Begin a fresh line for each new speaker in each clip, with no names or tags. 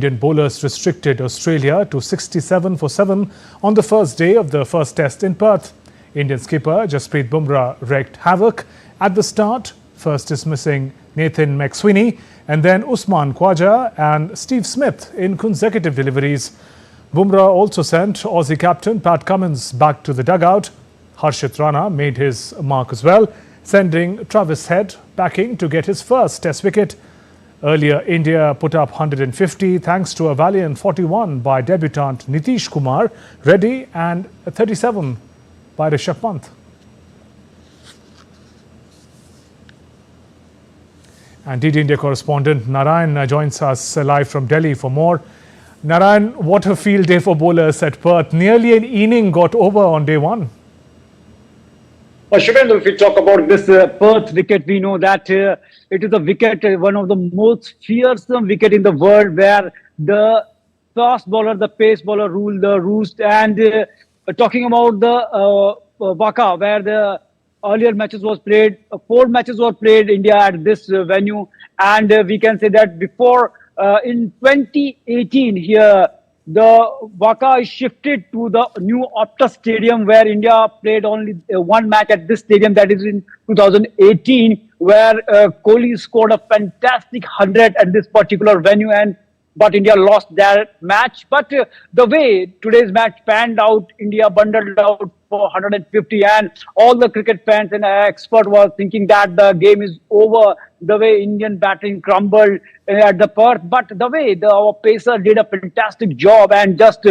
Indian bowlers restricted Australia to 67 for 7 on the first day of the first test in Perth. Indian skipper Jasprit Bumrah wreaked havoc at the start, first dismissing Nathan McSweeney and then Usman Khawaja and Steve Smith in consecutive deliveries. Bumrah also sent Aussie captain Pat Cummins back to the dugout. Harshit Rana made his mark as well, sending Travis Head backing to get his first test wicket. Earlier, India put up 150 thanks to a valiant 41 by debutant Nitish Kumar Reddy and a 37 by Rishabh Pant. And DD India correspondent Narayan joins us live from Delhi for more. Narayan, what a field day for bowlers at Perth. Nearly an inning got over on day one.
Shubhendu, if we talk about this Perth wicket, we know that it is a wicket, one of the most fearsome wicket in the world, where the fast bowler, the pace bowler rule the roost. And talking about the Waka, where the earlier matches was played, 4 matches were played India at this venue. And we can say that before in 2018 here, the Waka is shifted to the new Optus Stadium, where India played only one match at this stadium, that is in 2018, where Kohli scored a fantastic 100 at this particular venue, but India lost that match. But the way today's match panned out, India bundled out for 150, and all the cricket fans and experts were thinking that the game is over, the way Indian batting crumbled at the Perth. But the way our pacer did a fantastic job and just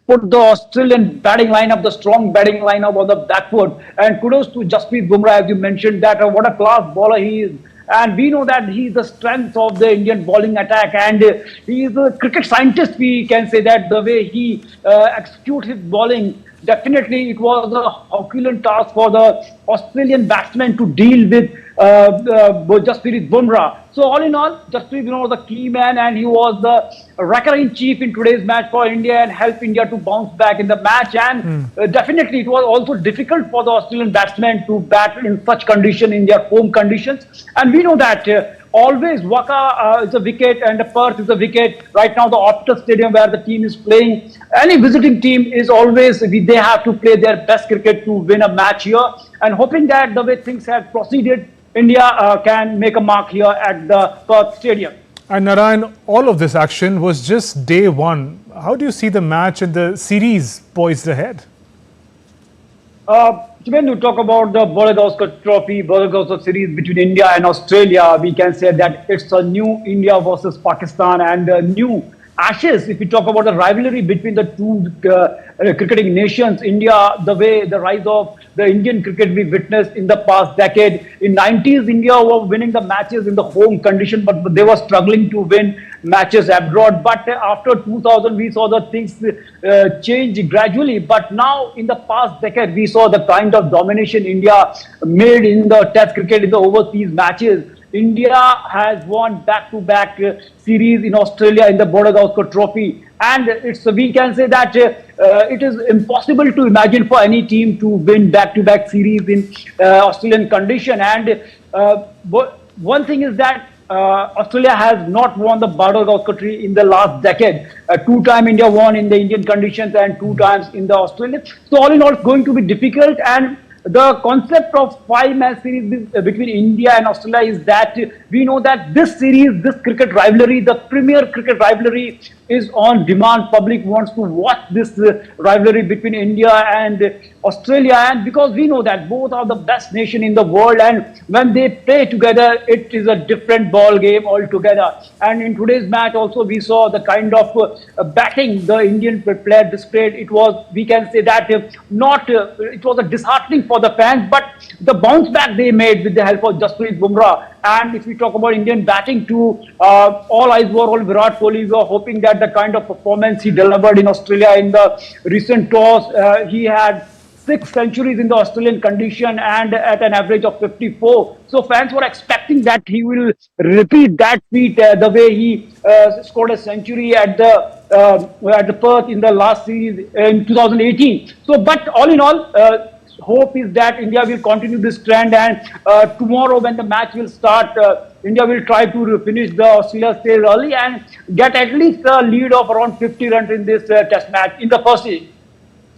put the Australian batting lineup, the strong batting lineup on the back foot. And kudos to Jasprit Bumrah, as you mentioned, that what a class bowler he is. And we know that he is the strength of the Indian bowling attack, and he is a cricket scientist. We can say that the way he executes his bowling, definitely it was a Herculean task for the Australian batsmen to deal with Jasprit Bumrah. So all in all, Jasprit Bumrah was the key man, and he was the wrecker-in-chief in today's match for India and helped India to bounce back in the match. And definitely it was also difficult for the Australian batsmen to bat in such condition, in their home conditions. And we know that always Waka is a wicket and Perth is a wicket. Right now the Optus Stadium where the team is playing, any visiting team is always, they have to play their best cricket to win a match here. And hoping that the way things have proceeded, India can make a mark here at the Perth Stadium.
And Narayan, all of this action was just day one. How do you see the match and the series poised ahead?
When you talk about the Doordarshan Trophy, Doordarshan series between India and Australia, we can say that it's a new India versus Pakistan and a new Ashes. If we talk about the rivalry between the two cricketing nations, India, the way the rise of the Indian cricket we witnessed in the past decade. In 90s, India were winning the matches in the home condition, but they were struggling to win matches abroad. But after 2000, we saw the things change gradually. But now, in the past decade, we saw the kind of domination India made in the Test cricket, in the overseas matches. India has won back-to-back series in Australia in the Doordarshan Trophy, and we can say that it is impossible to imagine for any team to win back-to-back series in Australian condition. And one thing is that Australia has not won the Doordarshan Trophy in the last decade. 2 times India won in the Indian conditions and 2 times in the Australian. So all in all, it's going to be difficult. And the concept of 5-match series between India and Australia is that we know that this series, this cricket rivalry, the premier cricket rivalry is on demand. Public wants to watch this rivalry between India and Australia, and because we know that both are the best nation in the world, and when they play together, it is a different ball game altogether. And in today's match also, we saw the kind of batting the Indian player displayed. It was, we can say that it was a disheartening for the fans, but the bounce back they made with the help of Jasprit Bumrah. And if we talk about Indian batting too, all eyes were on Virat Kohli. We were hoping that the kind of performance he delivered in Australia in the recent tours, he had 6 centuries in the Australian condition and at an average of 54. So fans were expecting that he will repeat that feat the way he scored a century at the Perth in the last series in 2018. So, but all in all, hope is that India will continue this trend, and tomorrow when the match will start, India will try to finish the Australia series early and get at least a lead of around 50 runs in this test match in the first inning.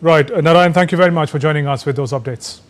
Right. Narayan, thank you very much for joining us with those updates.